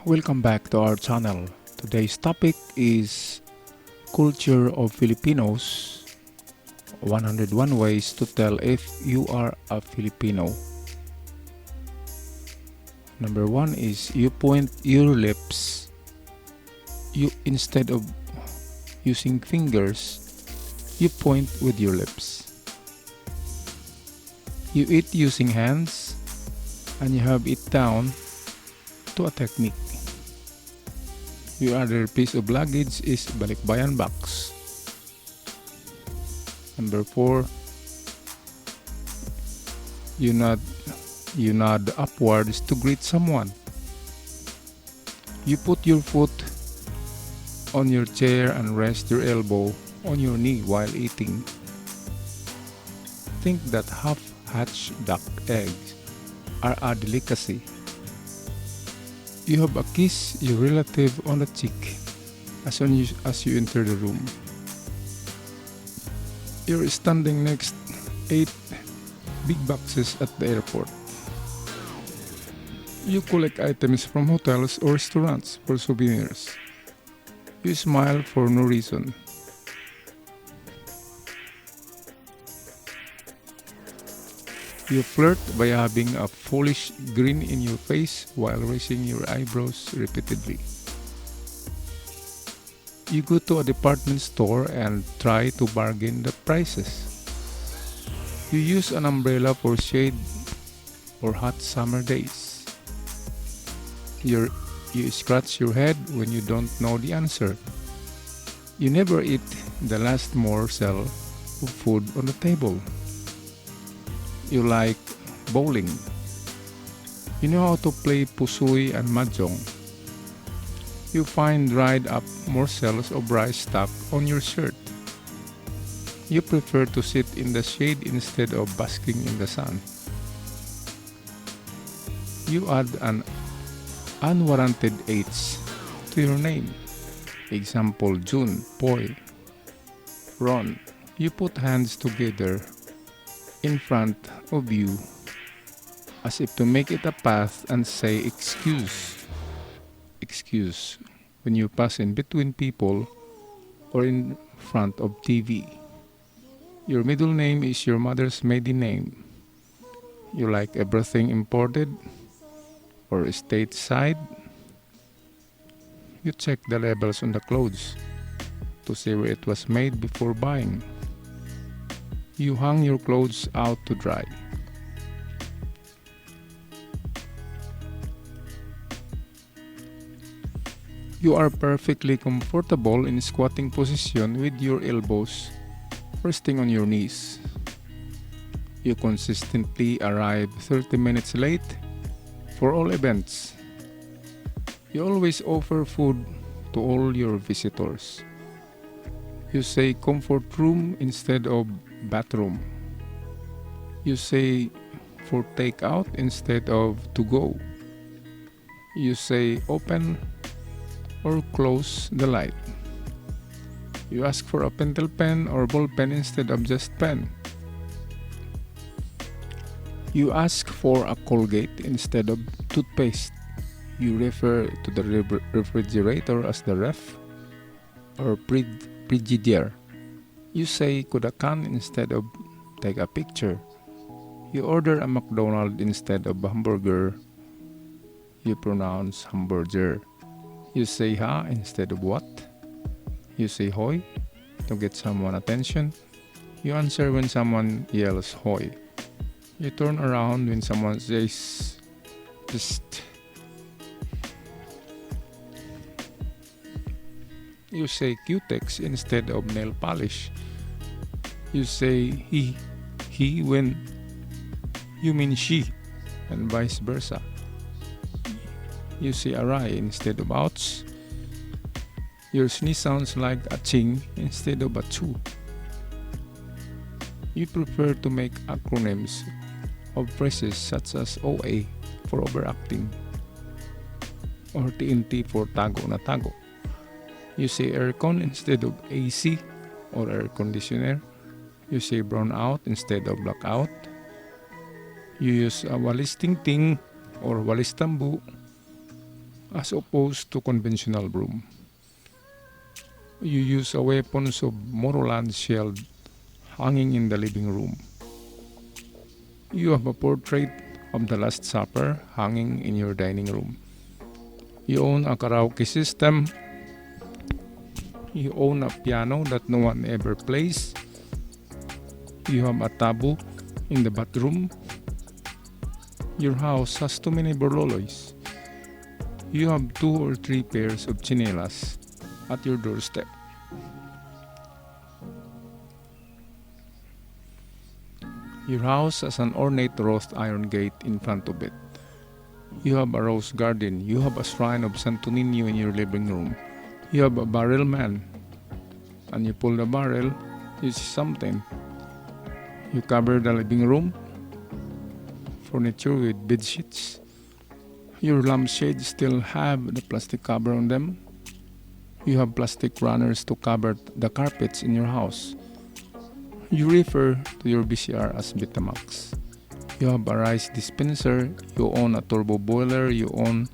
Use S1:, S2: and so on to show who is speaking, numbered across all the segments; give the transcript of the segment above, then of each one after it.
S1: Welcome back to our channel. Today's topic is culture of Filipinos, 101 ways to tell if you are a Filipino. Number 1 is you point your lips. You instead of using fingers, you point with your lips. You eat using hands and you have it down to a technique. Your other piece of luggage is balikbayan box. Number 4, you nod upwards to greet someone. You put your foot on your chair and rest your elbow on your knee while eating. Think that half-hatched duck eggs are a delicacy. You have a kiss your relative on the cheek as you enter the room. You're standing next 8 big boxes at the airport. You collect items from hotels or restaurants for souvenirs. You smile for no reason. You flirt by having a foolish grin in your face while raising your eyebrows repeatedly. You go to a department store and try to bargain the prices. You use an umbrella for shade or hot summer days. You scratch your head when you don't know the answer. You never eat the last morsel of food on the table. You like bowling. You know how to play pusoy and mahjong. You find dried up morsels of rice stuck on your shirt. You prefer to sit in the shade instead of basking in the sun. You add an unwarranted H to your name. Example, June, Boy, Ron. You put hands together in front of you as if to make it a path and say excuse when you pass in between people or in front of TV. Your middle name is your mother's maiden name. You like everything imported or stateside. You check the labels on the clothes to see where it was made before buying. You hang your clothes out to dry. You are perfectly comfortable in squatting position with your elbows resting on your knees. You consistently arrive 30 minutes late for all events. You always offer food to all your visitors. You say comfort room instead of bathroom. You say for takeout instead of to go. You say open or close the light. You ask for a pentel pen or ball pen instead of just pen. You ask for a Colgate instead of toothpaste. You refer to the refrigerator as the ref or Frigidaire. You say kudakan instead of take a picture. You order a McDonald's instead of hamburger. You pronounce hamburger. You say ha instead of what. You say hoy to get someone attention. You answer when someone yells hoy. You turn around when someone says psst. You say cutex instead of nail polish. You say he when you mean she, and vice versa. You say aray instead of ouch. Your sneeze sounds like a ching instead of a chu. You prefer to make acronyms of phrases such as OA for overacting or TNT for tago na tago. You say aircon instead of AC or air conditioner. You say brown out instead of blackout. You use a walis ting ting or walis tambu. as opposed to conventional broom. You use a weapons of Moroland shield hanging in the living room. You have a portrait of the Last Supper hanging in your dining room. You own a karaoke system. You own a piano that no one ever plays. You have a taboo in the bathroom. Your house has too many borloloys. You have 2 or 3 pairs of chinelas at your doorstep. Your house has an ornate wrought iron gate in front of it. You have a rose garden. You have a shrine of Santo Niño in your living room. You have a barrel man. And you pull the barrel, you see something. You cover the living room furniture with bed sheets. Your lampshades still have the plastic cover on them. You have plastic runners to cover the carpets in your house. You refer to your VCR as Betamax. You have a rice dispenser. You own a turbo boiler. You own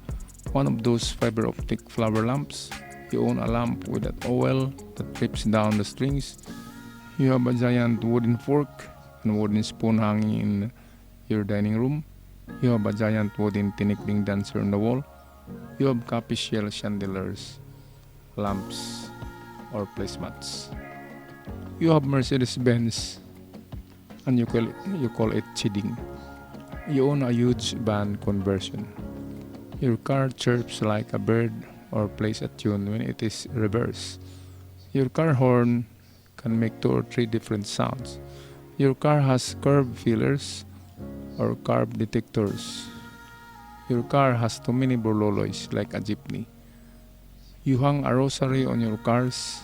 S1: one of those fiber optic flower lamps. You own a lamp with an oil that drips down the strings. You have a giant wooden fork and wooden spoon hanging in your dining room. You have a giant wooden tinikling dancer on the wall. You have coffee shell chandeliers, lamps, or placemats. You have Mercedes-Benz and you call it cheating. You own a huge van conversion. Your car chirps like a bird or plays a tune when it is reversed. Your car horn can make 2 or 3 different sounds. Your car has curb fillers or carb detectors. Your car has too many borloloys like a jeepney. You hang a rosary on your car's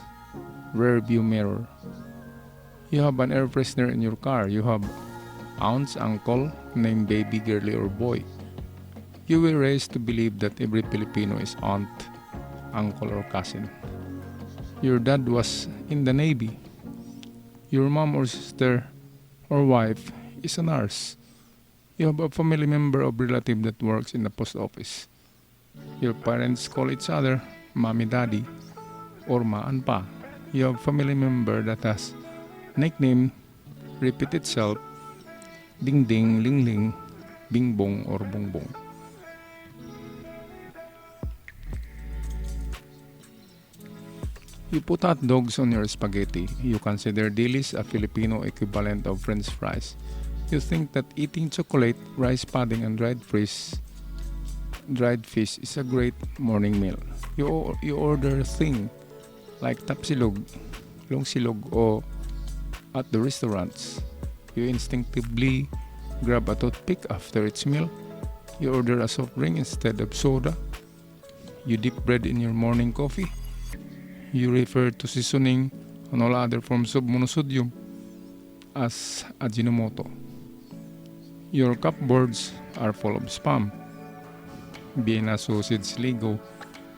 S1: rear view mirror. You have an air freshener in your car. You have aunts, uncle, named baby, girly, or boy. You were raised to believe that every Filipino is aunt, uncle, or cousin. Your dad was in the Navy. Your mom or sister or wife is a nurse. You have a family member or relative that works in the post office. Your parents call each other mommy, daddy, or ma and pa. You have a family member that has nickname repeat itself ding ding, ling ling, bing bong, or bong bong. You put hot dogs on your spaghetti. You consider dilis a Filipino equivalent of French fries. You think that eating chocolate, rice pudding, and dried fish is a great morning meal. You order a thing like tapsilog, longsilog, or at the restaurants. You instinctively grab a toothpick after each meal. You order a soft drink instead of soda. You dip bread in your morning coffee. You refer to seasoning and all other forms of monosodium as Ajinomoto. Your cupboards are full of spam, Vienna sausage, Lego,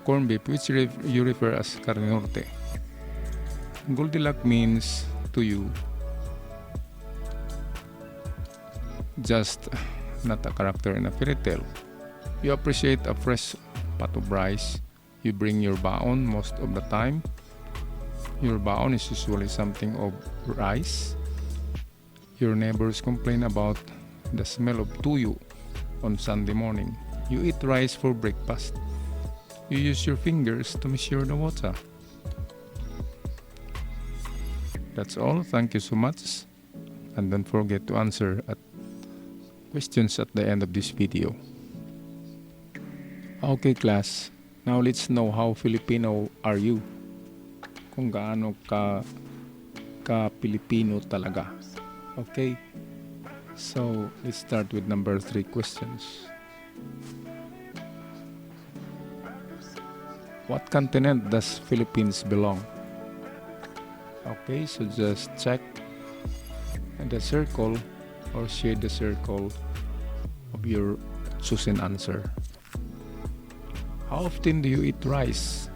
S1: corned beef, which you refer as carne norte. Goldilocks means to you just not a character in a fairy tale. You appreciate a fresh pot of rice. You bring your baon most of the time. Your baon is usually something of rice. Your neighbors complain about the smell of tuyo on Sunday morning. You eat rice for breakfast. You use your fingers to measure the water. That's all. Thank you so much. And don't forget to answer questions at the end of this video. Okay class, now let's know how Filipino are you. Kung gaano ka Pilipino talaga. Okay? So, let's start with number 3 questions. What continent does Philippines belong? Okay, so just check the circle or shade the circle of your chosen answer. How often do you eat rice?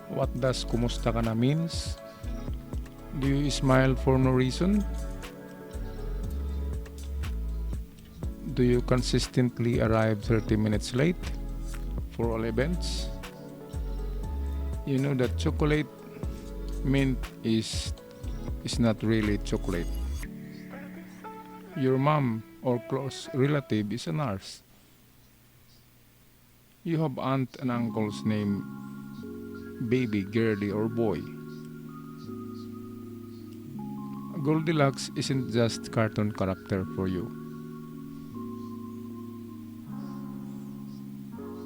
S1: What does kumusta ka na means? Do you smile for no reason? Do you consistently arrive 30 minutes late for all events? You know that chocolate mint is not really chocolate. Your mom or close relative is a nurse. You have aunt and uncles named baby, girly, or boy. Goldilocks isn't just cartoon character for you.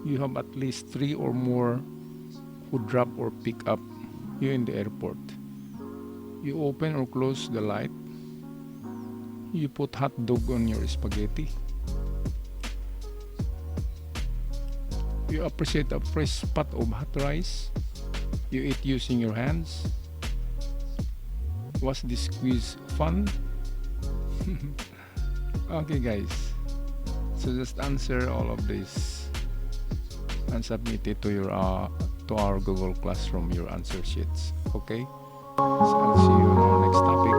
S1: You have at least three or more who drop or pick up you in the airport. You open or close the light. You put hot dog on your spaghetti. You appreciate a fresh pot of hot rice. You eat using your hands. Was this quiz fun? Okay, guys. So just answer all of this and submit it to our Google Classroom, your answer sheets. Okay? So I'll see you on our next topic.